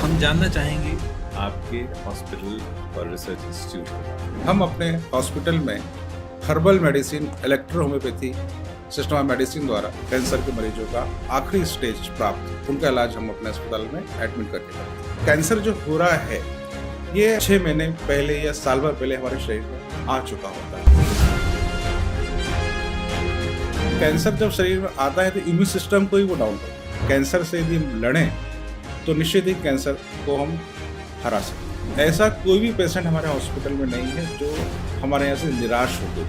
हम जानना चाहेंगे आपके हॉस्पिटल और रिसर्च इंस्टीट्यूट। हम अपने हॉस्पिटल में herbal medicine, electro homeopathy system of medicine द्वारा कैंसर के मरीजों का आखिरी स्टेज प्राप्त उनका इलाज हम अपने अस्पताल में एडमिट करके करते हैं। कैंसर जो हो रहा है ये 6 महीने पहले या साल भर पहले हमारे शरीर में आ चुका होता है। कैंसर जब शरीर में आता है तो इम्यून सिस्टम को ही वो डाउन करता है। कैंसर से यदि हम लड़ें तो निश्चित ही कैंसर को हम हरा सकते हैं। ऐसा कोई भी पेशेंट हमारे हॉस्पिटल में नहीं है जो हमारे यहाँ से निराश हो गया।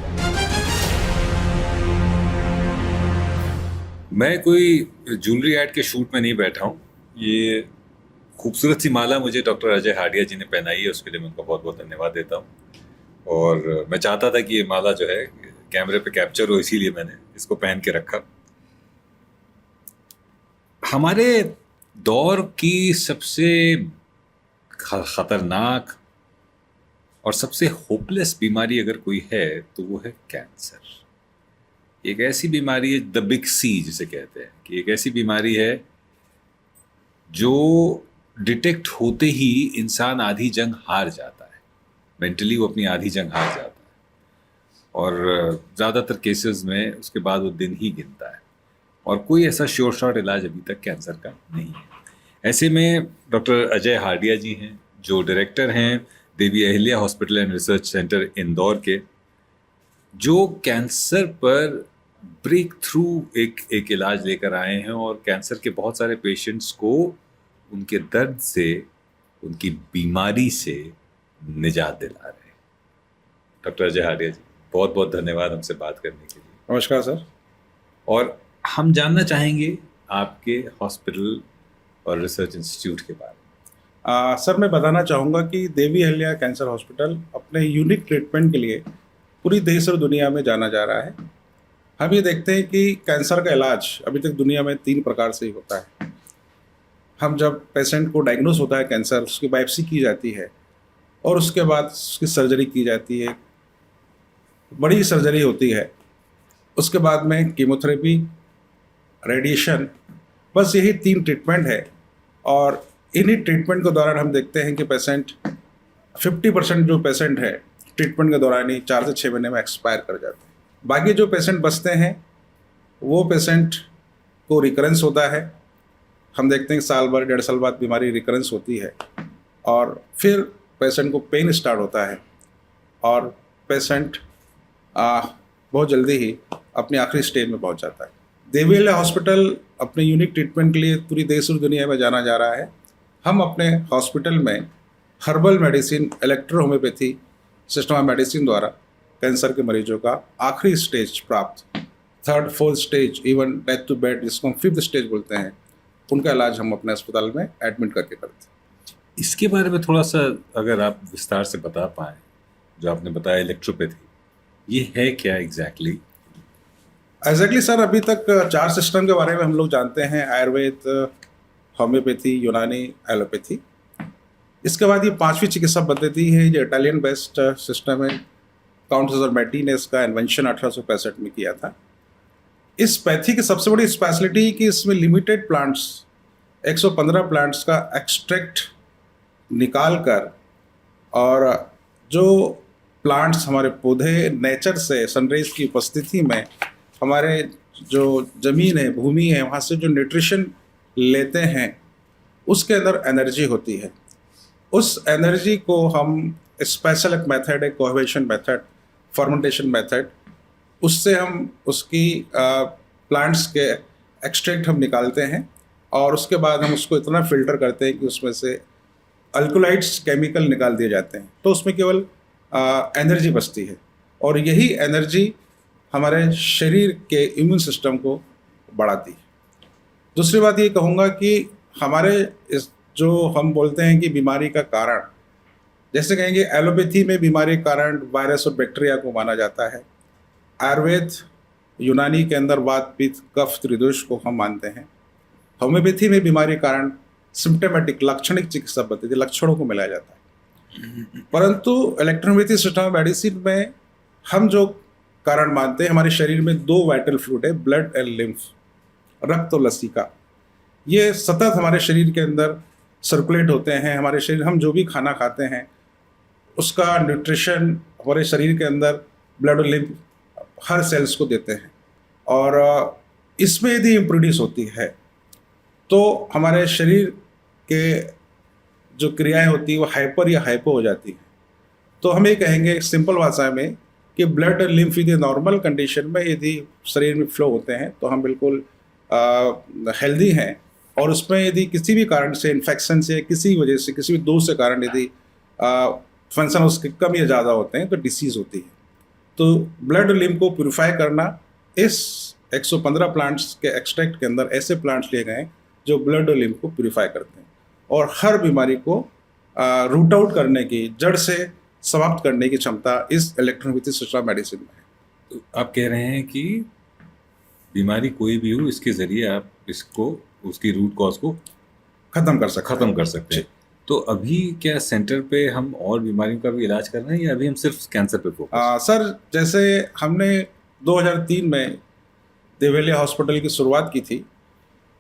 मैं कोई ज्वेलरी ऐड के शूट में नहीं बैठा हूँ। ये खूबसूरत सी माला मुझे डॉक्टर अजय हाडिया जी ने पहनाई है, उसके लिए मैं उनको बहुत बहुत धन्यवाद देता हूँ। और मैं चाहता था कि ये माला जो है कैमरे पे कैप्चर हो, इसीलिए मैंने इसको पहन के रखा। हमारे दौर की सबसे खतरनाक और सबसे होपलेस बीमारी अगर कोई है तो वो है कैंसर। एक ऐसी बीमारी है, द बिग सी जिसे कहते हैं, कि एक ऐसी बीमारी है जो डिटेक्ट होते ही इंसान आधी जंग हार जाता है। मेंटली वो अपनी आधी जंग हार जाता है और ज़्यादातर केसेस में उसके बाद वो दिन ही गिनता है और कोई ऐसा श्योर शॉट इलाज अभी तक कैंसर का नहीं है। ऐसे में डॉक्टर अजय हाडिया जी हैं जो डायरेक्टर हैं Devi Ahilya hospital and research centre Indore के, जो कैंसर पर ब्रेक थ्रू एक इलाज लेकर आए हैं और कैंसर के बहुत सारे पेशेंट्स को उनके दर्द से, उनकी बीमारी से निजात दिला रहे हैं। डॉक्टर अजय हाडिया जी, बहुत बहुत धन्यवाद हमसे बात करने के लिए। नमस्कार सर। और हम जानना चाहेंगे आपके हॉस्पिटल और रिसर्च इंस्टीट्यूट के बारे में। सर मैं बताना चाहूँगा कि देवी अहिल्या कैंसर हॉस्पिटल अपने यूनिक ट्रीटमेंट के लिए पूरी देश और दुनिया में जाना जा रहा है। हम ये देखते हैं कि कैंसर का इलाज अभी तक दुनिया में 3 प्रकार से ही होता है। हम जब पेशेंट को डायग्नोस होता है कैंसर, उसकी बायोप्सी की जाती है और उसके बाद उसकी सर्जरी की जाती है, बड़ी सर्जरी होती है। उसके बाद में कीमोथेरेपी, रेडिएशन, बस यही 3 ट्रीटमेंट है। और इन्हीं ट्रीटमेंट के दौरान हम देखते हैं कि पेशेंट 50% जो पेशेंट है ट्रीटमेंट के दौरान ही 4 से 6 महीने में एक्सपायर कर जाते हैं। बाकी जो पेशेंट बचते हैं वो पेशेंट को रिकरेंस होता है। हम देखते हैं कि साल भर 1.5 साल बाद बीमारी रिकरेंस होती है और फिर पेशेंट को पेन स्टार्ट होता है और पेशेंट बहुत जल्दी ही अपनी आखिरी स्टेज में पहुंच जाता है। देवी अहिल्या हॉस्पिटल अपने यूनिक ट्रीटमेंट के लिए पूरी देश और दुनिया में जाना जा रहा है। हम अपने हॉस्पिटल में herbal medicine, electro homeopathy system of medicine द्वारा कैंसर के मरीजों का आखिरी स्टेज प्राप्त, 3rd, 4th stage, even death to bed जिसको हम 5th स्टेज बोलते हैं, उनका इलाज हम अपने अस्पताल में एडमिट करके करते हैं। इसके बारे में थोड़ा सा अगर आप विस्तार से बता पाएँ, जो आपने बताया इलेक्ट्रोपैथी, ये है क्या एग्जैक्टली? सर अभी तक 4 सिस्टम के बारे में हम लोग जानते हैं: आयुर्वेद, होम्योपैथी, यूनानी, एलोपैथी। इसके बाद ये 5वीं चिकित्सा पद्धति है, ये इटालियन बेस्ड सिस्टम है। काउंट सेज़र मैटी ने इसका इन्वेंशन 1865 में किया था। इस पैथी की सबसे बड़ी स्पेशलिटी कि इसमें लिमिटेड प्लांट्स, 115 प्लांट्स का एक्सट्रैक्ट निकाल कर, और जो प्लांट्स हमारे पौधे नेचर से सनराइज की उपस्थिति में हमारे जो ज़मीन है, भूमि है, वहाँ से जो न्यूट्रिशन लेते हैं उसके अंदर एनर्जी होती है। उस एनर्जी को हम स्पेशल एक मेथड है, कोहेवेशन मेथड, फर्मेंटेशन मेथड, उससे हम उसकी प्लांट्स के एक्सट्रैक्ट हम निकालते हैं और उसके बाद हम उसको इतना फिल्टर करते हैं कि उसमें से अल्कोलाइड्स केमिकल निकाल दिए जाते हैं, तो उसमें केवल एनर्जी बचती है और यही एनर्जी हमारे शरीर के इम्यून सिस्टम को बढ़ाती है। दूसरी बात ये कहूँगा कि हमारे इस जो हम बोलते हैं कि बीमारी का कारण, जैसे कहेंगे एलोपैथी में बीमारी का कारण वायरस और बैक्टीरिया को माना जाता है। आयुर्वेद, यूनानी के अंदर वात, पित्त, कफ, त्रिदोष को हम मानते हैं। होम्योपैथी में बीमारी का कारण सिम्टोमेटिक, लाक्षणिक चिकित्सा पद्धति, लक्षणों को मिलाया जाता है। परंतु इलेक्ट्रोहोम्योपैथी सिस्टम ऑफ मेडिसिन में हम जो कारण मानते हैं, हमारे शरीर में 2 वाइटल फ्लूइड है, ब्लड एंड लिम्फ, रक्त और लसीका। ये सतत हमारे शरीर के अंदर सर्कुलेट होते हैं हमारे शरीर, हम जो भी खाना खाते हैं उसका न्यूट्रिशन हमारे शरीर के अंदर ब्लड और लिम्फ हर सेल्स को देते हैं। और इसमें यदि इम्प्रोड्यूस होती है तो हमारे शरीर के जो क्रियाएं होती है वो हाइपर या हाइपो हो जाती है। तो हम ये कहेंगे सिंपल भाषा में कि ब्लड और लिम्फ यदि नॉर्मल कंडीशन में यदि शरीर में फ्लो होते हैं तो हम बिल्कुल हेल्दी हैं। और उसमें यदि किसी भी कारण से इन्फेक्शन से, किसी वजह से, किसी भी दोष के कारण यदि फंक्शन उसके कम या ज़्यादा होते हैं तो डिसीज़ होती है। तो ब्लड और लिम्फ को प्यूरिफाई करना, इस 115 प्लांट्स के एक्सट्रैक्ट के अंदर ऐसे प्लांट्स लिए गए जो ब्लड और लिम्फ को प्यूरिफाई करते हैं और हर बीमारी को रूट आउट करने की, जड़ से समाप्त करने की क्षमता इस इलेक्ट्रोहोम्योपैथी सिस्टम मेडिसिन में है। तो आप कह रहे हैं कि बीमारी कोई भी हो, इसके जरिए आप इसको, उसकी रूट कॉज को खत्म कर सकते हैं। तो अभी क्या सेंटर पे हम और बीमारियों का भी इलाज कर रहे हैं या अभी हम सिर्फ कैंसर पे फोकस? सर, जैसे हमने 2003 में देवेलिया हॉस्पिटल की शुरुआत की थी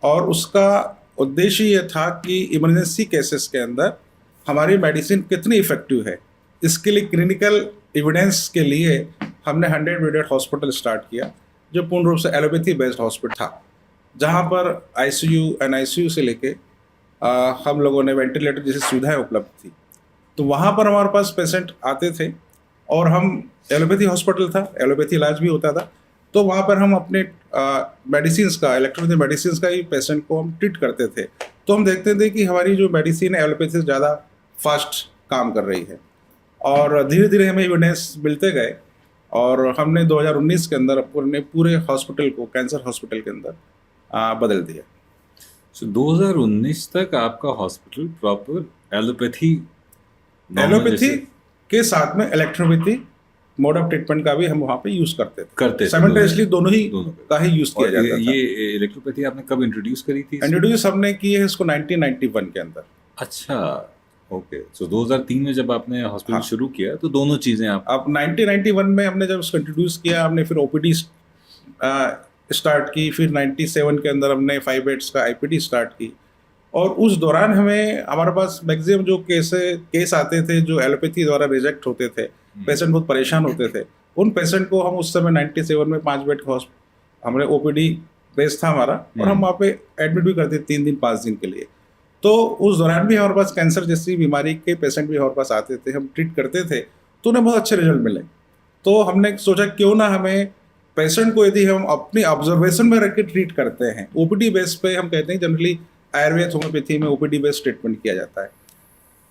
और उसका उद्देश्य ये था कि इमरजेंसी केसेस के अंदर हमारी मेडिसिन कितनी इफेक्टिव है, इसके लिए क्लिनिकल एविडेंस के लिए हमने 100 बेडेड हॉस्पिटल स्टार्ट किया जो पूर्ण रूप से एलोपैथी बेस्ड हॉस्पिटल था, जहाँ पर आईसीयू, एनआईसीयू से लेके हम लोगों ने वेंटिलेटर जैसी सुविधाएं उपलब्ध थी। तो वहाँ पर हमारे पास पेशेंट आते थे और हम, एलोपैथी हॉस्पिटल था, एलोपैथी इलाज भी होता था, तो वहाँ पर हम अपने मेडिसिन का, इलेक्ट्रोपैथी मेडिसिन का ही पेशेंट को हम ट्रीट करते थे। तो हम देखते थे कि हमारी जो मेडिसिन है एलोपैथी से ज़्यादा फास्ट काम कर रही है और धीरे धीरे हमें एविडेंस मिलते गए और हमने 2019 के अंदर अपने पूरे हॉस्पिटल को कैंसर हॉस्पिटल के अंदर बदल दिया। 2019 तक आपका हॉस्पिटल प्रॉपर एलोपैथी के साथ में इलेक्ट्रोपैथी मोड ऑफ ट्रीटमेंट का भी हम वहाँ पे यूज करते थे। साइमल्टेनियसली दोनों का ही यूज किया जाता था। ये इलेक्ट्रोपैथी आपने कब इंट्रोड्यूस करी थी? इंट्रोड्यूस हमने की है इसको 1991 के अंदर। अच्छा, ओके। सो 2003 में जब आपने हॉस्पिटल शुरू किया तो दोनों चीजें आप, अब 1991 में हमने जब उसको इंट्रोड्यूस किया, हमने फिर ओपीडी स्टार्ट की, फिर 97 के अंदर हमने 5 बेड्स का आईपीडी स्टार्ट की। और उस दौरान हमारे पास मैक्सिमम जो केस आते थे जो एलोपैथी द्वारा रिजेक्ट होते थे, पेशेंट बहुत परेशान होते थे, उन पेशेंट को हम उस समय 97 में 5 बेड का हमने ओपीडी बेस था हमारा और हम वहाँ पे एडमिट भी करते 3 दिन 5 दिन के लिए। तो उस दौरान भी हमारे पास कैंसर जैसी बीमारी के पेशेंट भी हमारे पास आते थे, हम ट्रीट करते थे, तो उन्हें बहुत अच्छे रिजल्ट मिले। तो हमने सोचा क्यों ना हमें पेशेंट को यदि हम अपनी ऑब्जर्वेशन में रख के ट्रीट करते हैं, ओपीडी बेस पे हम कहते हैं जनरली आयुर्वेद होम्योपैथी में ओपीडी बेस्ड ट्रीटमेंट किया जाता है।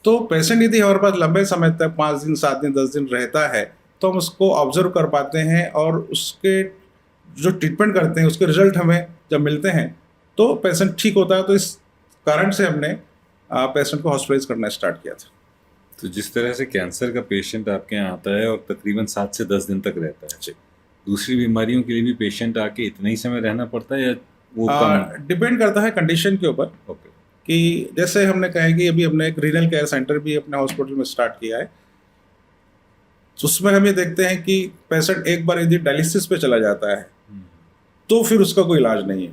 तो पेशेंट यदि हमारे पास लंबे समय तक 5 दिन 7 दिन 10 दिन रहता है तो हम उसको ऑब्जर्व कर पाते हैं और उसके जो ट्रीटमेंट करते हैं उसके रिजल्ट हमें जब मिलते हैं तो पेशेंट ठीक होता है। तो इस कारण से हमने पेशेंट को हॉस्पिटलाइज करना स्टार्ट किया था। तो जिस तरह से कैंसर का पेशेंट आपके यहाँ आता है और तकरीबन 7 से 10 दिन तक रहता है, दूसरी बीमारियों के लिए भी पेशेंट आके इतना ही समय रहना पड़ता है या वो कम? डिपेंड करता है कंडीशन के ऊपर। ओके। कि जैसे हमने कहा कि अभी हमने एक रीनल केयर सेंटर भी अपने हॉस्पिटल में स्टार्ट किया है, उसमें हम ये देखते हैं कि पेशेंट एक बार यदि डायलिसिस पे चला जाता है तो फिर उसका कोई इलाज नहीं है।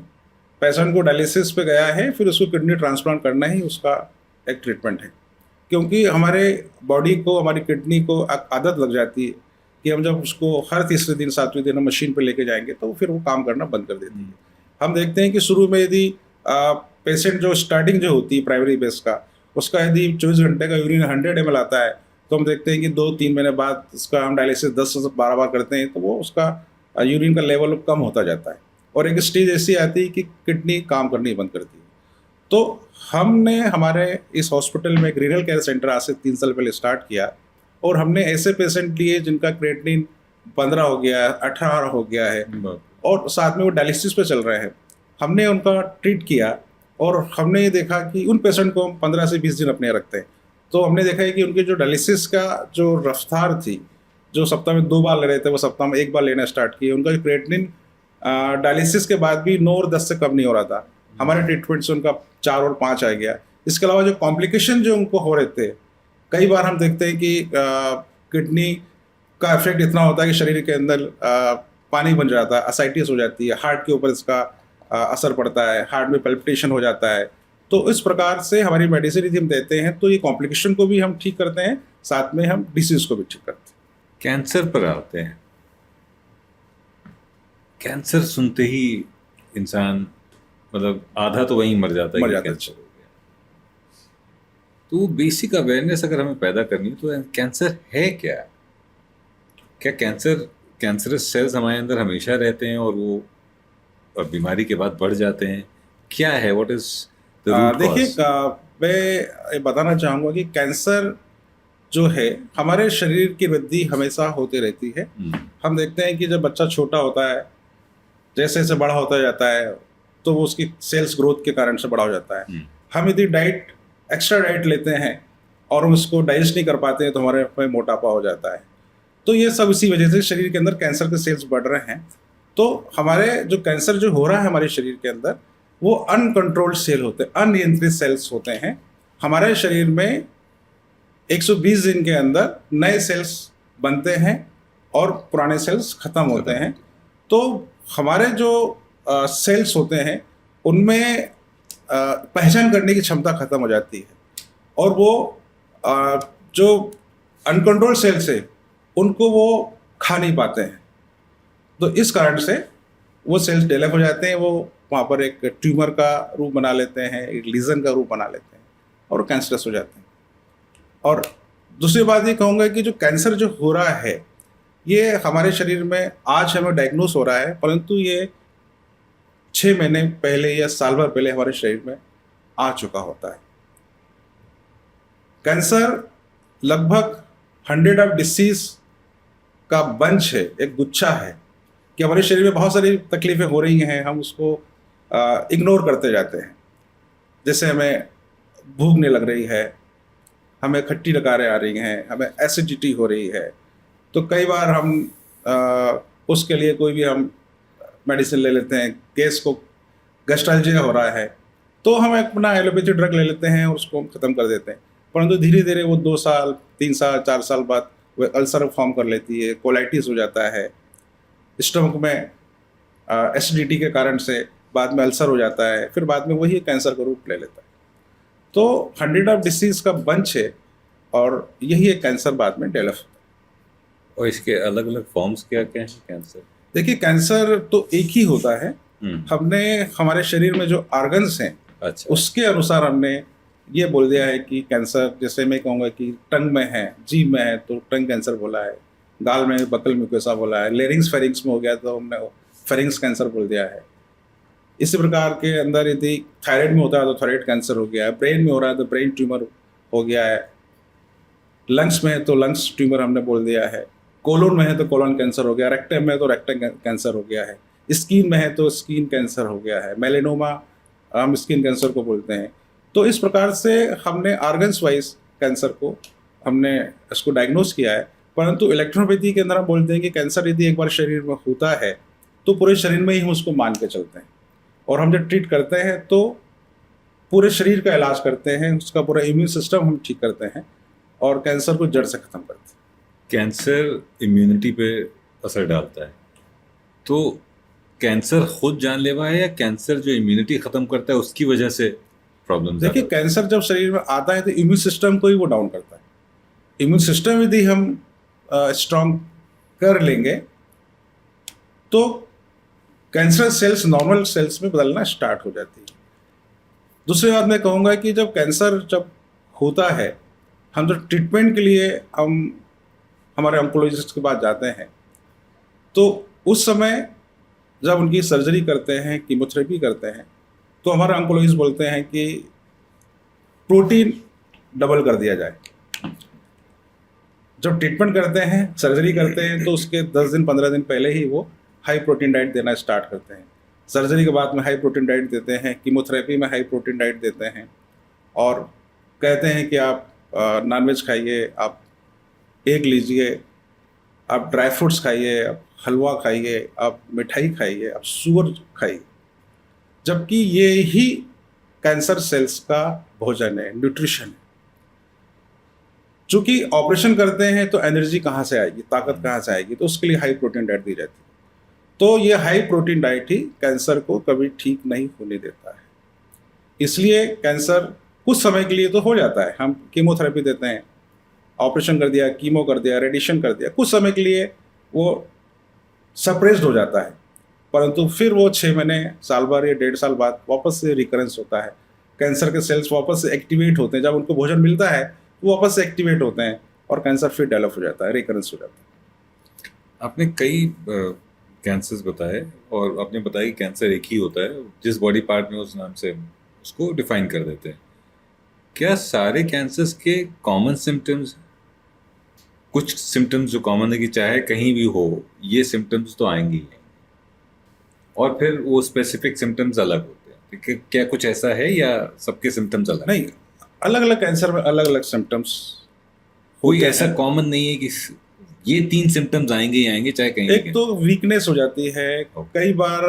पेशेंट को डायलिसिस पे गया है, फिर उसको किडनी ट्रांसप्लांट करना ही उसका एक ट्रीटमेंट है, क्योंकि हमारे बॉडी को, हमारी किडनी को आदत लग जाती है कि हम जब उसको हर तीसरे दिन 7वें दिन हम मशीन पे लेके जाएंगे तो फिर वो काम करना बंद कर देती है। हम देखते हैं कि शुरू में यदि पेशेंट जो स्टार्टिंग जो होती है प्राइमरी बेस का, उसका यदि 24 घंटे का यूरिन 100 ml आता है तो हम देखते हैं कि 2-3 महीने बाद उसका हम डायलिसिस 10 से 12 बार करते हैं तो वो उसका यूरिन का लेवल कम होता जाता है और एक स्टेज ऐसी आती है कि किडनी काम करनी बंद करती है। तो हमने हमारे इस हॉस्पिटल में एक रीनल केयर सेंटर आज से 3 साल पहले स्टार्ट किया और हमने ऐसे पेशेंट लिए जिनका क्रिएटिनिन 15 हो गया है, 18 हो गया है और साथ में वो डायलिसिस पे चल रहे हैं। हमने उनका ट्रीट किया और हमने ये देखा कि उन पेशेंट को हम 15 से 20 दिन अपने रखते हैं। तो हमने देखा है कि उनके जो डायलिसिस का जो रफ्तार थी, जो सप्ताह में 2 बार ले रहे थे वो सप्ताह में 1 बार लेना स्टार्ट किए। उनका क्रिएटिनिन डायलिसिस के बाद भी 9 और 10 से कम नहीं हो रहा था। हमारे ट्रीटमेंट से उनका 4 और 5 आ गया। इसके अलावा जो कॉम्प्लिकेशन जो उनको हो रहे थे, कई बार हम देखते हैं कि किडनी का इफेक्ट इतना होता है कि शरीर के अंदर पानी बन जाता है, असाइटिस हो जाती है, हार्ट के ऊपर इसका असर पड़ता है, हार्ट में पल्पिटेशन हो जाता है। तो इस प्रकार से हमारी मेडिसिन यदि हम देते हैं तो ये कॉम्प्लिकेशन को भी हम ठीक करते हैं, साथ में हम डिसीज को भी ठीक करते हैं। कैंसर पर आते हैं। कैंसर सुनते ही इंसान मतलब आधा तो वहीं मर जाता है मर कि जाता है। कैंसर हो गया। तो बेसिक अवेयरनेस अगर हमें पैदा करनी है तो कैंसर है क्या? क्या कैंसरस सेल्स हमारे अंदर हमेशा रहते हैं और वो बीमारी के बाद बढ़ जाते हैं? क्या है, व्हाट इज द रूट देखिए, कॉज? मैं ये बताना चाहूँगा कि कैंसर जो है हमारे शरीर की वृद्धि हमेशा होती रहती है। हम देखते हैं कि जब बच्चा छोटा होता है, जैसे जैसे बड़ा होता जाता है तो वो उसकी सेल्स ग्रोथ के कारण से बड़ा हो जाता है। हम यदि एक्स्ट्रा डाइट लेते हैं और हम उसको डाइजेस्ट नहीं कर पाते हैं तो हमारे में मोटापा हो जाता है। तो ये सब इसी वजह से शरीर के अंदर कैंसर के सेल्स बढ़ रहे हैं। तो हमारे जो कैंसर जो हो रहा है हमारे शरीर के अंदर, वो अनकंट्रोल्ड सेल होते हैं, अनियंत्रित सेल्स होते हैं। हमारे शरीर में 120 दिन के अंदर नए सेल्स बनते हैं और पुराने सेल्स खत्म होते हैं। तो हमारे जो सेल्स होते हैं उनमें पहचान करने की क्षमता खत्म हो जाती है और वो जो अनकंट्रोल्ड सेल्स है उनको वो खा नहीं पाते हैं। तो इस कारण से वो सेल्स डेवलप हो जाते हैं, वो वहाँ पर एक ट्यूमर का रूप बना लेते हैं, एक लीजन का रूप बना लेते हैं और कैंसरस हो जाते हैं। और दूसरी बात ये कहूँगा कि जो कैंसर जो हो रहा है ये हमारे शरीर में आज हमें डायग्नोस हो रहा है, परंतु ये 6 महीने पहले या साल भर पहले हमारे शरीर में आ चुका होता है। कैंसर लगभग 100 ऑफ डिसीज का बंच है, एक गुच्छा है कि हमारे शरीर में बहुत सारी तकलीफें हो रही हैं, हम उसको इग्नोर करते जाते हैं। जैसे हमें भूख नहीं लग रही है, हमें खट्टी डकारें आ रही हैं, हमें एसिडिटी हो रही है, तो कई बार हम उसके लिए कोई भी हम मेडिसिन ले लेते हैं। गैस को गैस्ट्रल्जिया हो रहा है तो हम अपना एलोपैथी ड्रग ले लेते हैं और उसको ख़त्म कर देते हैं, परंतु धीरे धीरे वो 2 साल 3 साल 4 साल बाद वो अल्सर फॉर्म कर लेती है, कोलाइटिस हो जाता है, स्टमक में एसिडिटी के कारण से बाद में अल्सर हो जाता है, फिर बाद में वही कैंसर का रूप ले लेता है। तो 100 ऑफ डिसीज का बंच है और यही एक कैंसर बाद में डेवलप होता है। और इसके अलग अलग फॉर्म्स क्या क्या हैं कैंसर? देखिए, कैंसर तो एक ही होता है। हमने हमारे शरीर में जो ऑर्गन्स हैं उसके अनुसार हमने ये बोल दिया है कि कैंसर, जैसे मैं कहूँगा कि टंग में है, जीभ में है तो टंग कैंसर बोला है, गाल में बकल म्यूकोसा बोला है, लेरिंग्स फेरिंग्स में हो गया तो हमने फेरिंग्स कैंसर बोल दिया है। इसी प्रकार के अंदर यदि थायराइड में होता है तो थायराइड कैंसर हो गया है, ब्रेन में हो रहा है तो ब्रेन ट्यूमर हो गया है, लंग्स में है तो लंग्स ट्यूमर हमने बोल दिया है, कोलोन में है तो कोलोन कैंसर हो गया, रेक्टम में है तो रेक्टम कैंसर हो गया है, स्किन में है तो स्किन कैंसर हो गया है, मेलेनोमा हम स्किन कैंसर को बोलते हैं। तो इस प्रकार से हमने ऑर्गन्स वाइज कैंसर को हमने इसको डायग्नोस किया है। परंतु इलेक्ट्रोपैथी के अंदर हम बोलते हैं कि कैंसर यदि एक बार शरीर में होता है तो पूरे शरीर में ही हम उसको मान के चलते हैं और हम जब ट्रीट करते हैं तो पूरे शरीर का इलाज करते हैं, उसका पूरा इम्यून सिस्टम हम ठीक करते हैं और कैंसर को जड़ से ख़त्म करते हैं। कैंसर इम्यूनिटी पे असर डालता है, तो कैंसर खुद जानलेवा है या कैंसर जो इम्यूनिटी ख़त्म करता है उसकी वजह से प्रॉब्लम? देखिए, कैंसर जब शरीर में आता है तो इम्यून सिस्टम को ही वो डाउन करता है। इम्यून सिस्टम यदि हम स्ट्रॉन्ग कर लेंगे तो कैंसर सेल्स नॉर्मल सेल्स में बदलना स्टार्ट हो जाती है। दूसरी बात मैं कहूँगा कि जब कैंसर जब होता है, हम जो ट्रीटमेंट के लिए हम हमारे ऑन्कोलॉजिस्ट के पास जाते हैं तो उस समय जब उनकी सर्जरी करते हैं, कीमोथेरेपी करते हैं, तो हमारे ऑन्कोलॉजिस्ट बोलते हैं कि प्रोटीन डबल कर दिया जाए। जब ट्रीटमेंट करते हैं, सर्जरी करते हैं, तो उसके 10 दिन 15 दिन पहले ही वो हाई प्रोटीन डाइट देना स्टार्ट करते हैं। सर्जरी के बाद में हाई प्रोटीन डाइट देते हैं, कीमोथेरेपी में हाई प्रोटीन डाइट देते हैं और कहते हैं कि आप नॉनवेज खाइए, आप एग लीजिए, आप ड्राई फ्रूट्स खाइए, आप हलवा खाइए, आप मिठाई खाइए, आप शुगर खाइए, जबकि ये ही कैंसर सेल्स का भोजन है, न्यूट्रिशन है। चूँकि ऑपरेशन करते हैं तो एनर्जी कहाँ से आएगी, ताकत कहाँ से आएगी, तो उसके लिए हाई प्रोटीन डाइट दी जाती है। तो ये हाई प्रोटीन डाइट ही कैंसर को कभी ठीक नहीं होने देता है। इसलिए कैंसर कुछ समय के लिए तो हो जाता है, हम कीमोथेरेपी देते हैं, ऑपरेशन कर दिया, कीमो कर दिया, रेडिएशन कर दिया, कुछ समय के लिए वो सप्रेस्ड हो जाता है, परंतु फिर वो 6 महीने, साल भर या 1.5 साल बाद वापस से रिकरेंस होता है। कैंसर के सेल्स वापस से एक्टिवेट होते हैं, जब उनको भोजन मिलता है वो वापस से एक्टिवेट होते हैं और कैंसर फिर डेवलप हो जाता है, रिकरेंस हो जाता है। आपने कई कैंसर्स बताए और आपने बताया कि कैंसर एक ही होता है, जिस बॉडी पार्ट में उस नाम से उसको डिफाइन कर देते हैं। क्या सारे कैंसर्स के कॉमन सिम्टम्स, कुछ सिम्टम्स जो कॉमन है कि चाहे कहीं भी हो ये सिम्टम्स तो आएंगे ही, और फिर वो स्पेसिफिक सिम्टम्स अलग होते हैं, क्या कुछ ऐसा है या सबके सिम्टम्स अलग? नहीं, अलग अलग कैंसर में अलग अलग सिम्टम्स, कोई ऐसा कॉमन नहीं है कि ये 3 सिम्टम्स आएंगे ही आएंगे चाहे कहीं। एक तो वीकनेस हो जाती है, कई बार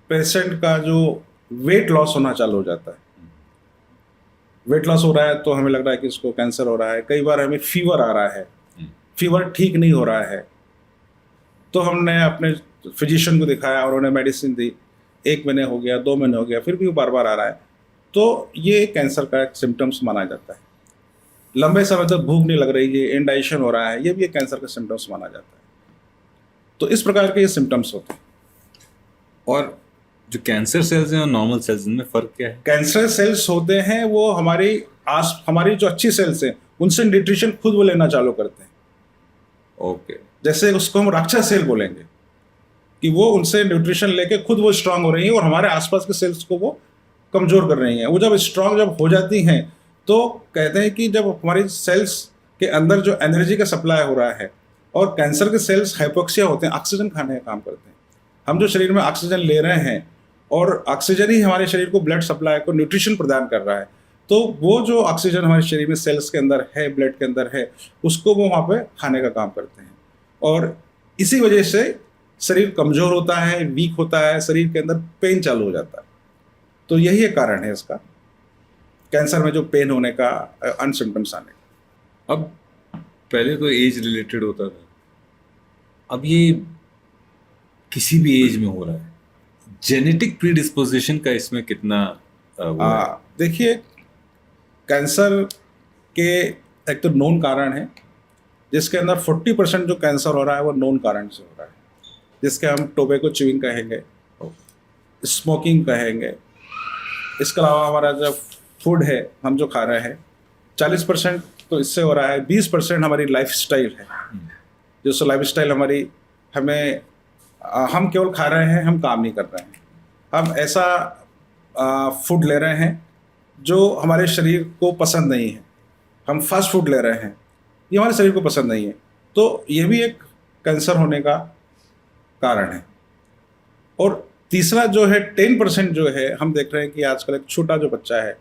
पेशेंट का जो वेट लॉस होना चालू हो जाता है, वेट लॉस हो रहा है तो हमें लग रहा है कि इसको कैंसर हो रहा है। कई बार हमें फीवर आ रहा है, फीवर ठीक नहीं हो रहा है, तो हमने अपने फिजिशियन को दिखाया, उन्होंने मेडिसिन दी, 1 महीने हो गया, 2 महीने हो गया, फिर भी वो बार बार आ रहा है, तो ये कैंसर का एक सिम्टम्स माना जाता है। लंबे समय तक भूख नहीं लग रही है, इंडाइजेशन हो रहा है, ये भी एक कैंसर का सिम्टम्स माना जाता है। तो इस प्रकार के ये सिम्टम्स होते हैं। और जो कैंसर सेल्स हैं और नॉर्मल सेल्स, इनमें फर्क क्या है? कैंसर सेल्स होते हैं वो हमारी जो अच्छी सेल्स हैं उनसे न्यूट्रिशन खुद वो लेना चालू करते हैं। ओके। जैसे उसको हम राक्षस सेल बोलेंगे कि वो उनसे न्यूट्रिशन लेके खुद वो स्ट्रांग हो रही हैं और हमारे आसपास के सेल्स को वो कमजोर कर रही हैं। वो जब स्ट्रांग जब हो जाती हैं तो कहते हैं कि जब हमारी सेल्स के अंदर जो एनर्जी का सप्लाई हो रहा है, और कैंसर के सेल्स हाइपोक्सिया होते हैं, ऑक्सीजन खाने का काम करते हैं। हम जो शरीर में ऑक्सीजन ले रहे हैं और ऑक्सीजन ही हमारे शरीर को ब्लड सप्लाई को न्यूट्रिशन प्रदान कर रहा है, तो वो जो ऑक्सीजन हमारे शरीर में सेल्स के अंदर है, ब्लड के अंदर है, उसको वो वहाँ पे खाने का काम करते हैं, और इसी वजह से शरीर कमज़ोर होता है, वीक होता है, शरीर के अंदर पेन चालू हो जाता है। तो यही एक कारण है इसका, कैंसर में जो पेन होने का, अनसिम्टम्स आने का। अब पहले तो एज रिलेटेड होता था, अब ये किसी भी एज में हो रहा है। जेनेटिक प्रीडिस्पोजिशन का इसमें कितना देखिए, कैंसर के एक तो नोन कारण है, जिसके अंदर 40% जो कैंसर हो रहा है वो नोन कारण से हो रहा है, जिसके हम टोबैको च्यूइंग कहेंगे, स्मोकिंग कहेंगे। इसके अलावा हमारा जो फूड है, हम जो खा रहे हैं, 40% तो इससे हो रहा है। 20% हमारी लाइफस्टाइल है, जो लाइफस्टाइल हमारी, हम केवल खा रहे हैं, हम काम नहीं कर रहे हैं, हम ऐसा फूड ले रहे हैं जो हमारे शरीर को पसंद नहीं है, हम फास्ट फूड ले रहे हैं, ये हमारे शरीर को पसंद नहीं है, तो ये भी एक कैंसर होने का कारण है। और तीसरा जो है 10% जो है, हम देख रहे हैं कि आजकल एक छोटा जो बच्चा है,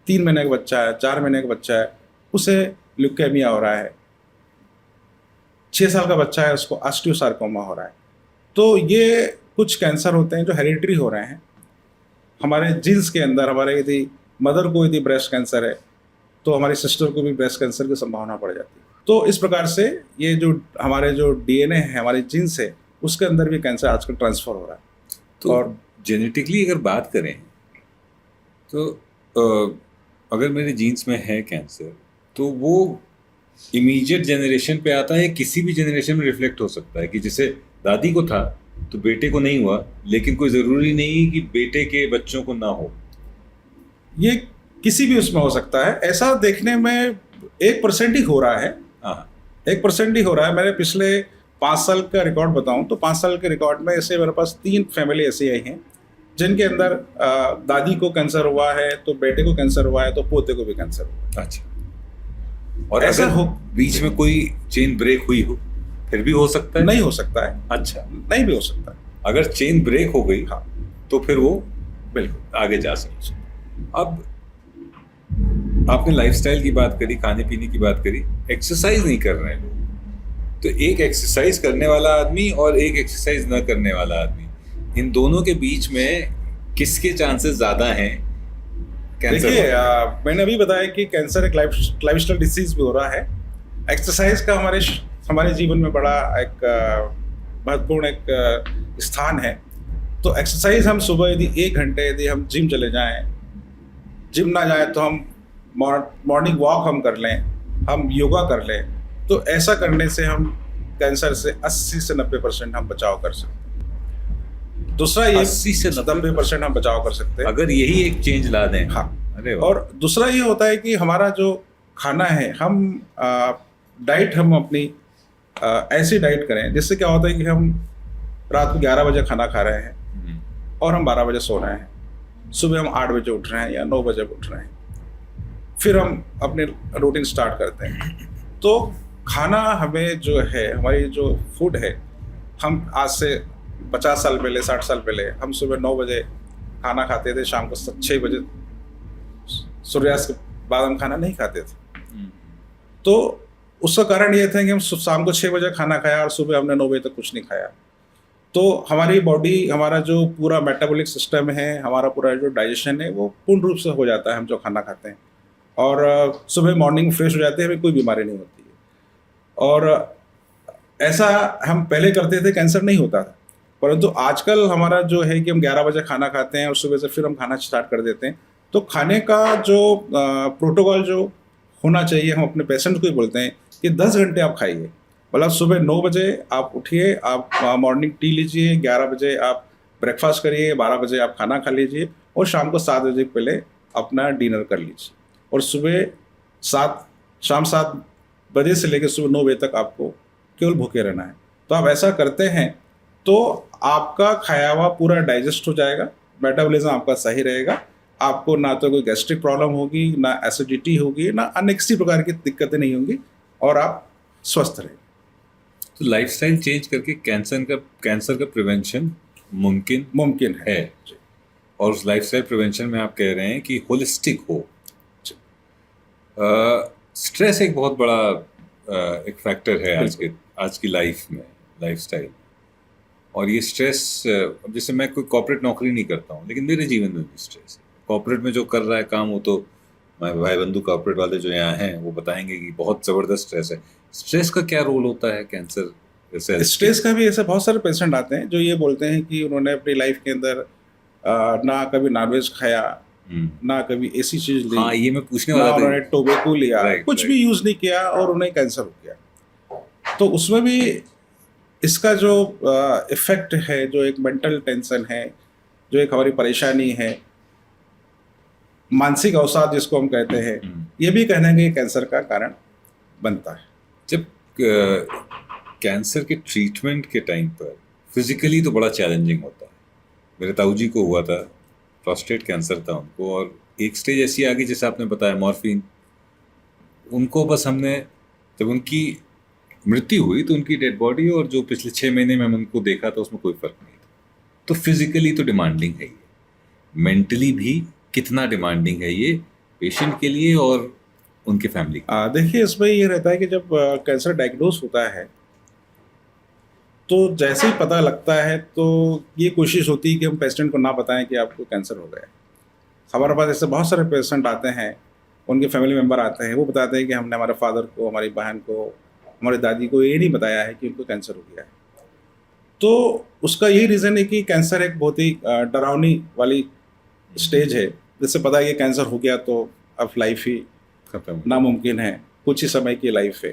3 महीने का बच्चा है, 4 महीने का बच्चा है, उसे ल्यूकेमिया हो रहा है, 6 साल का बच्चा है, उसको ऑस्टियोसार्कोमा हो रहा है। तो ये कुछ कैंसर होते हैं जो हेरिडिटरी हो रहे हैं हमारे जीन्स के अंदर। हमारे यदि मदर को यदि ब्रेस्ट कैंसर है तो हमारी सिस्टर को भी ब्रेस्ट कैंसर की संभावना बढ़ जाती है। तो इस प्रकार से ये जो हमारे जो डीएनए है, हमारी जीन्स है, उसके अंदर भी कैंसर आजकल ट्रांसफर हो रहा है। तो और जेनेटिकली अगर बात करें तो अगर मेरे जीन्स में है कैंसर, तो वो इमीडिएट जनरेशन पे आता है, किसी भी जनरेशन में रिफ्लेक्ट हो सकता है कि जैसे दादी को था तो बेटे को नहीं हुआ, लेकिन कोई ज़रूरी नहीं कि बेटे के बच्चों को ना हो। ये किसी भी उसमें हो सकता है। ऐसा देखने में 1% ही हो रहा है, 1% ही हो रहा है। मैंने पिछले 5 साल का रिकॉर्ड बताऊं तो 5 साल के रिकॉर्ड में ऐसे मेरे पास 3 फैमिली ऐसी आई हैं जिनके अंदर दादी को कैंसर हुआ है, तो बेटे को कैंसर हुआ है, तो पोते को भी कैंसर हुआ। अच्छा। और ऐसा हो बीच में कोई चेन ब्रेक हुई हो फिर भी हो सकता है? नहीं हो सकता है। अच्छा, नहीं भी हो सकता है। अगर चेन ब्रेक हो गई, हाँ, तो फिर वो बिल्कुल आगे जा सकती है। अब आपने लाइफस्टाइल की बात करी, खाने पीने की बात करी, एक्सरसाइज नहीं कर रहे हैं लोग, तो एक एक्सरसाइज करने वाला आदमी और एक एक्सरसाइज न करने वाला आदमी, इन दोनों के बीच में किसके चांसेस ज्यादा हैं कैंसर? देखिए, मैंने अभी बताया कि कैंसर एक लाइफस्टाइल डिसीज भी हो रहा है। एक्सरसाइज का हमारे जीवन में बड़ा एक महत्वपूर्ण एक स्थान है। तो एक्सरसाइज हम सुबह यदि 1 घंटे यदि हम जिम चले जाएं, जिम ना जाए तो हम मॉर्निंग वॉक हम कर लें, हम योगा कर लें, तो ऐसा करने से हम कैंसर से 80 से 90% हम बचाव कर सकते हैं। दूसरा ये 80 से 90% हम बचाव कर सकते हैं अगर यही एक चेंज ला दें। हाँ। अरे वाह। और दूसरा ये होता है कि हमारा जो खाना है, हम डाइट हम अपनी ऐसी डाइट करें जिससे क्या होता है कि हम रात को 11 बजे खाना खा रहे हैं और हम 12 बजे सो रहे हैं, सुबह हम 8 बजे उठ रहे हैं या 9 बजे उठ रहे हैं, फिर हम अपने रूटीन स्टार्ट करते हैं। तो खाना हमें जो है, हमारी जो फूड है, हम आज से 50 साल पहले 60 साल पहले हम सुबह 9 बजे खाना खाते थे, शाम को 6 बजे सूर्यास्त के बाद हम खाना नहीं खाते थे। तो उसका कारण ये था कि हम शाम को 6 बजे खाना खाया और सुबह हमने 9 बजे तक कुछ नहीं खाया। तो हमारी बॉडी, हमारा जो पूरा मेटाबॉलिक सिस्टम है, हमारा पूरा जो डाइजेशन है, वो पूर्ण रूप से हो जाता है हम जो खाना खाते हैं, और सुबह मॉर्निंग फ्रेश हो जाते हैं, हमें कोई बीमारी नहीं होती है। और ऐसा हम पहले करते थे, कैंसर नहीं होता था। परंतु आजकल हमारा जो है कि हम 11 बजे खाना खाते हैं और सुबह से फिर हम खाना स्टार्ट कर देते हैं। तो खाने का जो प्रोटोकॉल जो होना चाहिए, हम अपने पेशेंट को ही बोलते हैं कि 10 घंटे आप खाइए। मतलब सुबह 9 बजे आप उठिए, आप मॉर्निंग टी लीजिए, 11 बजे आप ब्रेकफास्ट करिए, 12 बजे आप खाना खा लीजिए और शाम को 7 बजे पहले अपना डिनर कर लीजिए। और शाम 7 बजे से लेकर सुबह 9 बजे तक आपको केवल भूखे रहना है। तो आप ऐसा करते हैं तो आपका खाया हुआ पूरा डाइजेस्ट हो जाएगा, मेटाबॉलिज्म आपका सही रहेगा, आपको ना तो कोई गैस्ट्रिक प्रॉब्लम होगी, ना एसिडिटी होगी, ना अन्य किसी प्रकार की दिक्कतें नहीं होंगी और आप स्वस्थ रहेंगे। तो लाइफस्टाइल चेंज करके कैंसर का प्रिवेंशन मुमकिन है। और उस लाइफस्टाइल प्रिवेंशन में आप कह रहे हैं कि होलिस्टिक हो। स्ट्रेस एक बहुत बड़ा एक फैक्टर है आज की लाइफ में, लाइफस्टाइल। और ये स्ट्रेस, जैसे मैं कोई कॉर्पोरेट नौकरी नहीं करता हूँ, लेकिन मेरे जीवन में भी स्ट्रेस है। कॉर्पोरेट में जो कर रहा है काम, वो तो मैं भाई बंधु कॉर्पोरेट वाले जो यहाँ हैं वो बताएंगे कि बहुत ज़बरदस्त स्ट्रेस है। स्ट्रेस का क्या रोल होता है कैंसर जैसे? स्ट्रेस का भी ऐसे बहुत सारे पेशेंट आते हैं जो ये बोलते हैं कि उन्होंने अपनी लाइफ के अंदर ना कभी नॉनवेज खाया, ना कभी ऐसी चीज ली, हाँ, ये मैं पूछने वाला था, उन्होंने टोबैको लिया, कुछ भी यूज नहीं किया और उन्हें कैंसर हो गया। तो उसमें भी इसका जो इफेक्ट है, जो एक मेंटल टेंशन है, जो एक हमारी परेशानी है, मानसिक अवसाद जिसको हम कहते हैं, ये भी कहने के कैंसर का कारण बनता है। जब कैंसर के ट्रीटमेंट के टाइम पर फिजिकली तो बड़ा चैलेंजिंग होता है। मेरे ताऊ जी को हुआ था, प्रोस्टेट कैंसर था उनको, और एक स्टेज ऐसी आ गई जैसे आपने बताया, मॉर्फिन। उनको बस हमने, जब उनकी मृत्यु हुई तो उनकी डेड बॉडी और जो पिछले 6 महीने में हम उनको देखा था उसमें कोई फर्क नहीं था। तो फिजिकली तो डिमांडिंग है ये, मेंटली भी कितना डिमांडिंग है ये पेशेंट के लिए और उनके फैमिली। देखिए, इसमें ये रहता है कि जब कैंसर डायग्नोस होता है तो जैसे ही पता लगता है तो ये कोशिश होती है कि हम पेशेंट को ना बताएं कि आपको कैंसर हो गया है। हमारे पास ऐसे बहुत सारे पेशेंट आते हैं, उनके फैमिली मेम्बर आते हैं, वो बताते हैं कि हमने हमारे फादर को, हमारी बहन को, हमारी दादी को ये नहीं बताया है कि उनको कैंसर हो गया है। तो उसका यही रीज़न है कि कैंसर एक बहुत ही डरावनी वाली स्टेज है। जैसे पता है कि कैंसर हो गया तो अब लाइफ ही खत्म, नामुमकिन है, कुछ ही समय की लाइफ है।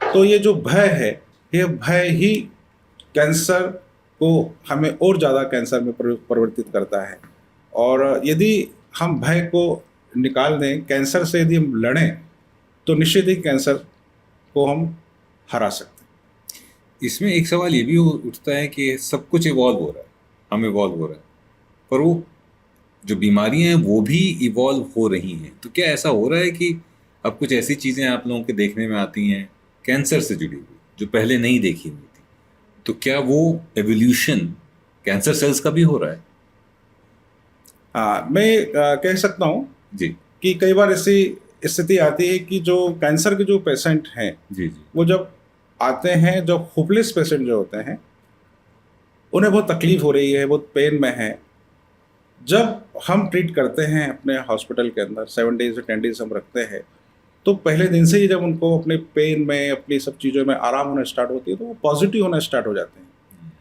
तो ये जो भय है, ये भय ही कैंसर को हमें और ज़्यादा कैंसर में परिवर्तित करता है। और यदि हम भय को निकाल दें, कैंसर से यदि हम लड़ें, तो निश्चित ही कैंसर को हम हरा सकते हैं। इसमें एक सवाल ये भी उठता है कि सब कुछ इवॉल्व हो रहा है, हम इवॉल्व हो रहे हैं, पर वो जो बीमारियां हैं वो भी इवॉल्व हो रही हैं। तो क्या ऐसा हो रहा है कि अब कुछ ऐसी चीज़ें आप लोगों के देखने में आती हैं कैंसर से जुड़ी हुई जो पहले नहीं देखी हुई थी? तो क्या वो एवोल्यूशन कैंसर सेल्स का भी हो रहा है? हाँ, मैं कह सकता हूँ जी कि कई बार ऐसी स्थिति आती है कि जो कैंसर के जो पेशेंट हैं, जी जी, वो जब आते हैं, जो होपलेस पेशेंट जो होते हैं, उन्हें बहुत तकलीफ हो रही है, बहुत पेन में है। जब हम ट्रीट करते हैं अपने हॉस्पिटल के अंदर, 7 डेज से 10 डेज हम रखते हैं, तो पहले दिन से ही जब उनको अपने पेन में, अपनी सब चीज़ों में आराम होना स्टार्ट होती है, तो वो पॉजिटिव होना स्टार्ट हो जाते हैं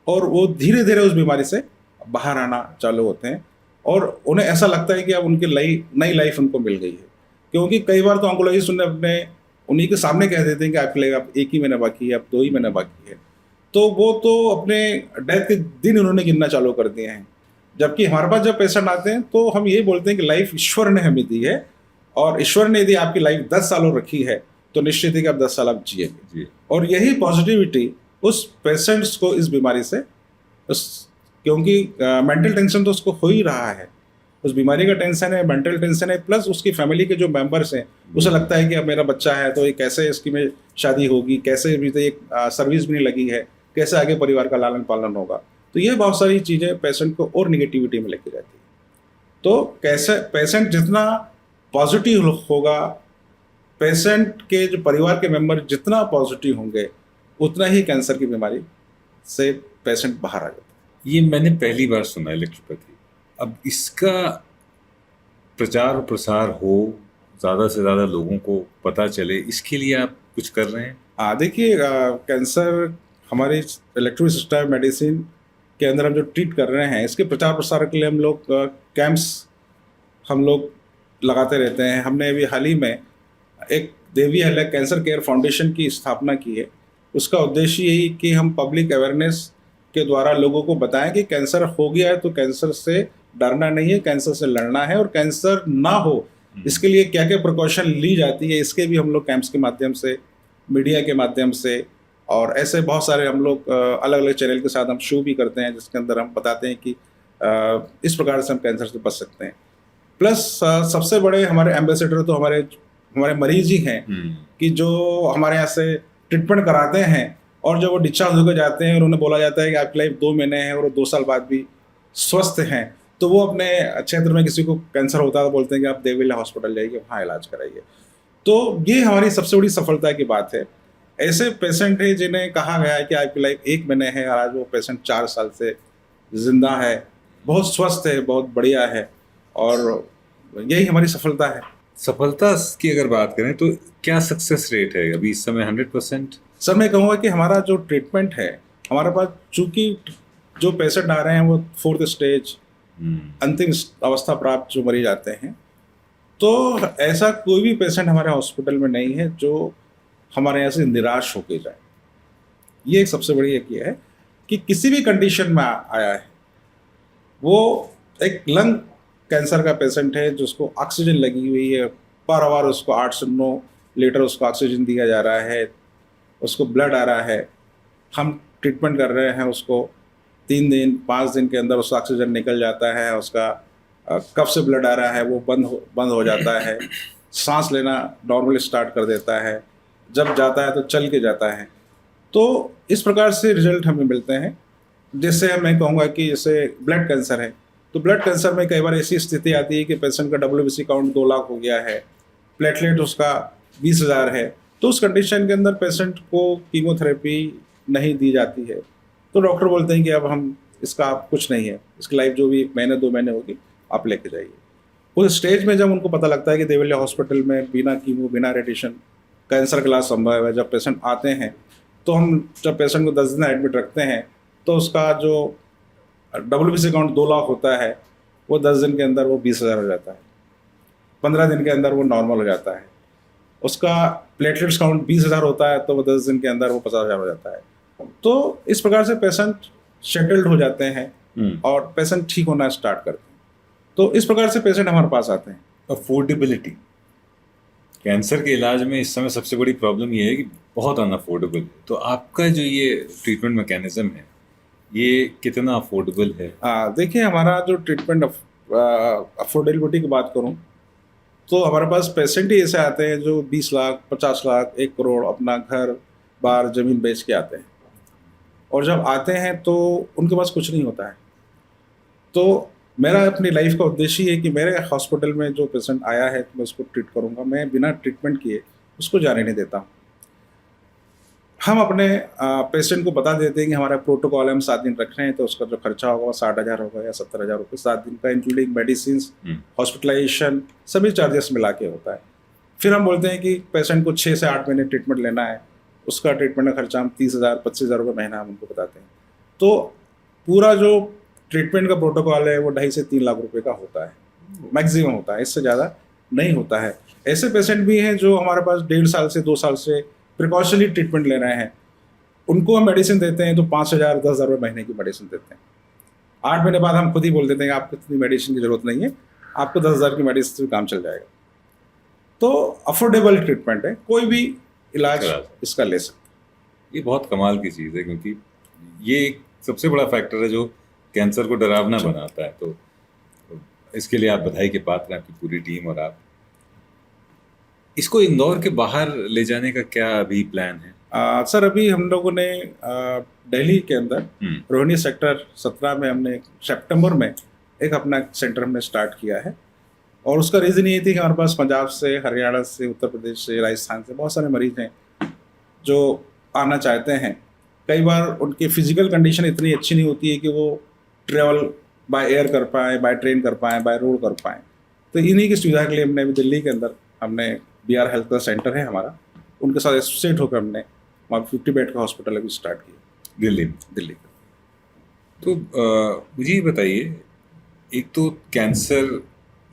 और वो धीरे धीरे उस बीमारी से बाहर आना चालू होते हैं और उन्हें ऐसा लगता है कि अब उनकी नई लाइफ उनको मिल गई है। क्योंकि कई बार तो ऑन्कोलॉजिस्ट उन्हें अपने उन्हीं के सामने कह देते हैं कि आपके लिए अब 1 ही महीना बाकी है, अब 2 ही महीने बाकी है। तो वो तो अपने डेथ के दिन उन्होंने गिनना चालू कर दिए हैं। जबकि हमारे पास जब पेशेंट आते हैं तो हम ये बोलते हैं कि लाइफ ईश्वर ने हमें दी है और ईश्वर ने यदि आपकी लाइफ 10 साल और रखी है तो निश्चित है कि आप 10 साल आप जिएंगे। जी। और यही पॉजिटिविटी उस पेशेंट्स को इस बीमारी से क्योंकि मेंटल टेंशन तो उसको हो ही रहा है, उस बीमारी का टेंशन है, मेंटल टेंशन है, प्लस उसकी फैमिली के जो मेंबर्स हैं उसे लगता है कि अब मेरा बच्चा है तो ये कैसे इसकी में शादी होगी, कैसे अभी तो एक सर्विस भी नहीं लगी है, कैसे आगे परिवार का लालन पालन होगा। तो ये बहुत सारी चीज़ें पेशेंट को और निगेटिविटी में लेके जाती है। तो कैसे पेशेंट जितना पॉजिटिव होगा, पेशेंट के जो परिवार के मेंबर जितना पॉजिटिव होंगे, उतना ही कैंसर की बीमारी से पेशेंट बाहर आ जाता है। ये मैंने पहली बार सुना इलेक्ट्रोपैथी। अब इसका प्रचार और प्रसार हो, ज़्यादा से ज़्यादा लोगों को पता चले, इसके लिए आप कुछ कर रहे हैं? देखिए, कैंसर हमारी इलेक्ट्रोसिस्टम मेडिसिन के अंदर हम जो ट्रीट कर रहे हैं, इसके प्रचार प्रसार के लिए हम लोग कैंप्स हम लोग लगाते रहते हैं। हमने अभी हाल ही में एक Devi Ahilya cancer care foundation की स्थापना की है। उसका उद्देश्य यही कि हम पब्लिक अवेयरनेस के द्वारा लोगों को बताएं कि कैंसर हो गया है तो कैंसर से डरना नहीं है, कैंसर से लड़ना है, और कैंसर ना हो इसके लिए क्या क्या प्रिकॉशन ली जाती है, इसके भी हम लोग कैंप्स के माध्यम से, मीडिया के माध्यम से, और ऐसे बहुत सारे हम लोग अलग अलग चैनल के साथ हम शो भी करते हैं जिसके अंदर हम बताते हैं कि इस प्रकार से हम कैंसर से बच सकते हैं। प्लस सबसे बड़े हमारे एम्बेसडर तो हमारे मरीज ही हैं कि जो हमारे यहाँ से ट्रीटमेंट कराते हैं और जब वो डिस्चार्ज होकर जाते हैं और उन्हें बोला जाता है कि आपकी लाइफ 2 महीने है और 2 साल बाद भी स्वस्थ हैं, तो वो अपने क्षेत्र में किसी को कैंसर होता है तो बोलते हैं कि आप देवी अहिल्या हॉस्पिटल जाइए, वहाँ इलाज कराइए। तो ये हमारी सबसे बड़ी सफलता की बात है। ऐसे पेशेंट हैं जिन्हें कहा गया है कि आपकी लाइफ 1 महीने है और आज वो पेशेंट 4 साल से जिंदा है, बहुत स्वस्थ है, बहुत बढ़िया है, और यही हमारी सफलता है। सफलता की अगर बात करें तो क्या सक्सेस रेट है अभी इस समय? 100%? सर, मैं कहूँगा कि हमारा जो ट्रीटमेंट है, हमारे पास चूँकि जो पेशेंट आ रहे हैं वो 4th स्टेज अंतिम अवस्था प्राप्त जो मरीज आते हैं, तो ऐसा कोई भी पेशेंट हमारे हॉस्पिटल में नहीं है जो हमारे यहाँ से निराश होके जाए। ये एक सबसे बड़ी एक ये है कि किसी भी कंडीशन में आया है, वो एक लंग कैंसर का पेशेंट है जिसको ऑक्सीजन लगी हुई है, पर आवर उसको 8 से 9 लीटर उसको ऑक्सीजन दिया जा रहा है, उसको ब्लड आ रहा है, हम ट्रीटमेंट कर रहे हैं उसको, 3 दिन 5 दिन के अंदर उसका ऑक्सीजन निकल जाता है, उसका कब से ब्लड आ रहा है वो बंद हो जाता है, सांस लेना नॉर्मली स्टार्ट कर देता है, जब जाता है तो चल के जाता है। तो इस प्रकार से रिजल्ट हमें मिलते हैं। जैसे मैं कहूँगा कि जैसे ब्लड कैंसर है, तो ब्लड कैंसर में कई बार ऐसी स्थिति आती है कि पेशेंट का WBC काउंट 2 लाख हो गया है, प्लेटलेट उसका 20,000 है, तो उस कंडीशन के अंदर पेशेंट को कीमोथेरेपी नहीं दी जाती है, तो डॉक्टर बोलते हैं कि अब हम इसका आप कुछ नहीं है, इसकी लाइफ जो भी 1 महीने 2 महीने होगी आप लेके जाइए। उस स्टेज में जब उनको पता लगता है कि देवी अहिल्या हॉस्पिटल में बिना कीमो बिना रेडिएशन कैंसर का इलाज संभव है, जब पेशेंट आते हैं तो हम जब पेशेंट को 10 दिन एडमिट रखते हैं तो उसका जो WBC काउंट 2 लाख होता है वो 10 दिन के अंदर वो 20,000 हो जाता है, 15 दिन के अंदर वो नॉर्मल हो जाता है। उसका प्लेटलेट्स काउंट 20,000 होता है तो वो 10 दिन के अंदर वो 50,000 हो जाता है। तो इस प्रकार से पेशेंट सेटल्ड हो जाते हैं और पेशेंट ठीक होना स्टार्ट करते हैं। तो इस प्रकार से पेशेंट हमारे पास आते हैं। अफोर्डेबिलिटी कैंसर के इलाज में इस समय सबसे बड़ी प्रॉब्लम ये है कि बहुत अनअफोर्डेबल है। तो आपका जो ये ट्रीटमेंट मैकेनिज्म है ये कितना अफोर्डेबल है? देखिए, हमारा जो ट्रीटमेंट अफोर्डेबिलिटी की बात करूं तो हमारे पास पेशेंट ही ऐसे आते हैं जो 20 लाख 50 लाख 1 करोड़ अपना घर बार ज़मीन बेच के आते हैं, और जब आते हैं तो उनके पास कुछ नहीं होता है। तो मेरा अपनी लाइफ का उद्देश्य है कि मेरे हॉस्पिटल में जो पेशेंट आया है तो मैं उसको ट्रीट करूँगा, मैं बिना ट्रीटमेंट किए उसको जाने नहीं देता हूँ। हम अपने पेशेंट को बता देते हैं कि हमारा प्रोटोकॉल है, हम 7 दिन रख रहे हैं, तो उसका जो खर्चा होगा वो 60,000 होगा या 70,000 रुपये 7 दिन का, इंक्लूडिंग मेडिसिन, हॉस्पिटलाइजेशन, सभी चार्जेस मिला के होता है। फिर हम बोलते हैं कि पेशेंट को 6 से 8 महीने ट्रीटमेंट लेना है, उसका ट्रीटमेंट का खर्चा हम 30,000 25,000 रुपये महीना हम उनको बताते हैं। तो पूरा जो ट्रीटमेंट का प्रोटोकॉल है वो 2.5 से 3 लाख रुपए का होता है, मैक्सिमम होता है, इससे ज़्यादा नहीं होता है। ऐसे पेशेंट भी हैं जो हमारे पास 1.5 साल से 2 साल से प्रिकॉशनरी ट्रीटमेंट ले रहे हैं, उनको हम मेडिसिन देते हैं तो 5,000 10,000 रुपये महीने की मेडिसिन देते हैं। 8 महीने बाद हम खुद ही बोल देते हैं कि आपको इतनी मेडिसिन की जरूरत नहीं है, आपको 10,000 की मेडिसिन से काम चल जाएगा। तो अफोर्डेबल ट्रीटमेंट है, कोई भी इलाज इसका ले सकता। ये बहुत कमाल की चीज़ है, क्योंकि ये एक सबसे बड़ा फैक्टर है जो कैंसर को डरावना बनाता है। तो इसके लिए आप बधाई के पात्र हैं, आपकी पूरी टीम और आप। इसको इंदौर के बाहर ले जाने का क्या अभी प्लान है? सर अभी हम लोगों ने दिल्ली के अंदर रोहिणी सेक्टर 17 में हमने सितंबर में एक अपना सेंटर हमने स्टार्ट किया है। और उसका रीज़न ये थी कि हमारे पास पंजाब से, हरियाणा से, उत्तर प्रदेश से, राजस्थान से बहुत सारे मरीज हैं जो आना चाहते हैं। कई बार उनकी फिजिकल कंडीशन इतनी अच्छी नहीं होती है कि वो ट्रेवल बाय एयर कर पाएँ, बाय ट्रेन कर पाएँ, बाय रोड कर पाएँ। तो इन्हीं की सुविधा के लिए हमने अभी दिल्ली के अंदर हमने BR हेल्थ का सेंटर है हमारा, उनके साथ एसोसिएट होकर हमने वहाँ 50 बेड का हॉस्पिटल अभी स्टार्ट किया दिल्ली का। तो मुझे ये बताइए, एक तो कैंसर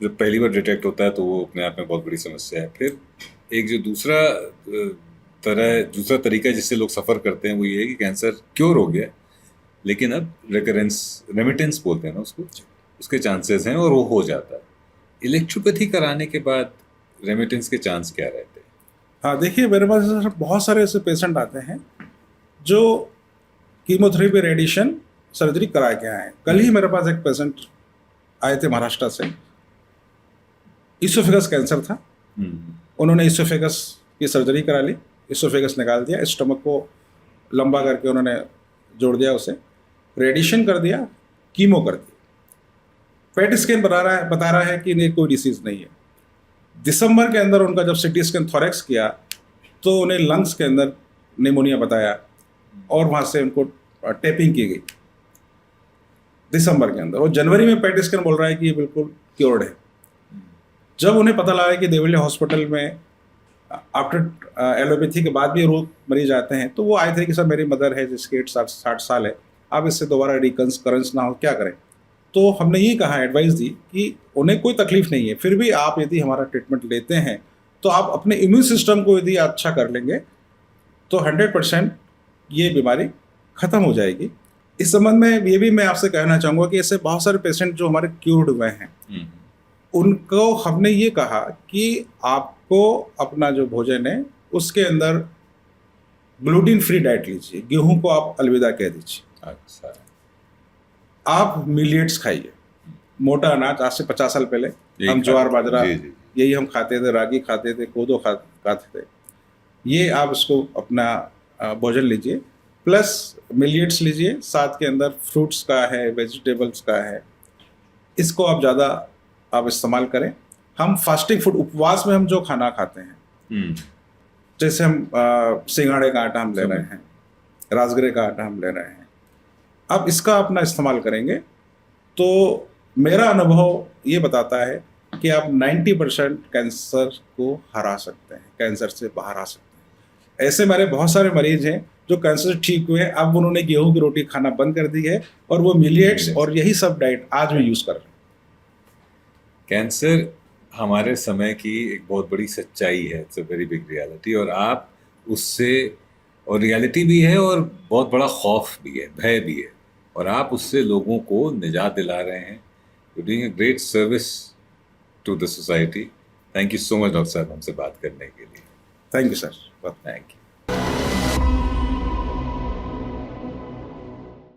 जब पहली बार डिटेक्ट होता है तो वो अपने आप में बहुत बड़ी समस्या है। फिर एक जो दूसरा तरीका जिससे लोग सफ़र करते हैं वो ये है कि कैंसर क्योर हो गया, लेकिन अब रेमिटेंस बोलते हैं ना उसको, उसके चांसेस हैं और वो हो जाता है। इलेक्ट्रोपैथी कराने के बाद रेमिटेंस के चांस क्या रहते हैं? हाँ देखिए, मेरे पास बहुत सारे ऐसे पेशेंट आते हैं जो कीमोथेरेपी रेडिएशन सर्जरी करा के आए हैं। कल ही मेरे पास एक पेशेंट आए थे महाराष्ट्र से, इसोफेगस कैंसर था। उन्होंने इसोफेगस की सर्जरी करा ली, इसोफेगस निकाल दिया, स्टमक को लंबा करके उन्होंने जोड़ दिया, उसे रेडिएशन कर दिया, कीमो कर दिया। पेट स्कैन बता रहा है कि नहीं, कोई डिसीज नहीं है। दिसंबर के अंदर उनका जब CT स्कैन थोरेक्स किया तो उन्हें लंग्स के अंदर निमोनिया बताया और वहाँ से उनको टेपिंग की गई दिसंबर के अंदर। और जनवरी में पेट स्कैन बोल रहा है कि ये बिल्कुल क्योर्ड है। जब उन्हें पता लगा कि देवली हॉस्पिटल में आफ्टर एलोपैथी के बाद भी रोग मरीज आते हैं, तो वो आए थे कि सर मेरी मदर है जिसकी 60 साल है, अब इससे दोबारा रिकरेंस ना हो, क्या करें। तो हमने ये कहा, एडवाइस दी कि उन्हें कोई तकलीफ नहीं है, फिर भी आप यदि हमारा ट्रीटमेंट लेते हैं तो आप अपने इम्यून सिस्टम को यदि अच्छा कर लेंगे तो 100% ये बीमारी ख़त्म हो जाएगी। इस संबंध में ये भी मैं आपसे कहना चाहूँगा कि ऐसे बहुत सारे पेशेंट जो हमारे क्यूर्ड हुए हैं, उनको हमने ये कहा कि आपको अपना जो भोजन है उसके अंदर ग्लूटेन फ्री डाइट लीजिए, गेहूं को आप अलविदा कह दीजिए। अच्छा, आप मिलेट्स खाइए, मोटा अनाज। आज से 50 साल पहले हम ज्वार बाजरा यही हम खाते थे, रागी खाते थे, कोदो खाते थे। ये आप इसको अपना भोजन लीजिए, प्लस मिलेट्स लीजिए, साथ के अंदर फ्रूट्स का है, वेजिटेबल्स का है, इसको आप ज़्यादा आप इस्तेमाल करें। हम फास्टिंग फूड, उपवास में हम जो खाना खाते हैं, जैसे हम सिंघाड़े का आटा हम ले रहे हैं, राजगिरे का आटा हम ले रहे हैं, अब इसका अपना इस्तेमाल करेंगे तो मेरा अनुभव ये बताता है कि आप 90% कैंसर को हरा सकते हैं, कैंसर से बाहर आ सकते हैं। ऐसे मेरे बहुत सारे मरीज हैं जो कैंसर से ठीक हुए, अब उन्होंने गेहूं की रोटी खाना बंद कर दी है और वो मिलेट्स और यही सब डाइट आज भी यूज़ कर रहे हैं। कैंसर हमारे समय की एक बहुत बड़ी सच्चाई है, it's a very big reality, और आप उससे, और रियलिटी भी है और बहुत बड़ा खौफ भी है, भय भी है, और आप उससे लोगों को निजात दिला रहे हैं। You doing a great service to the society. Thank you so much doctor साहब हमसे बात करने के लिए। Thank you sir. Thank you.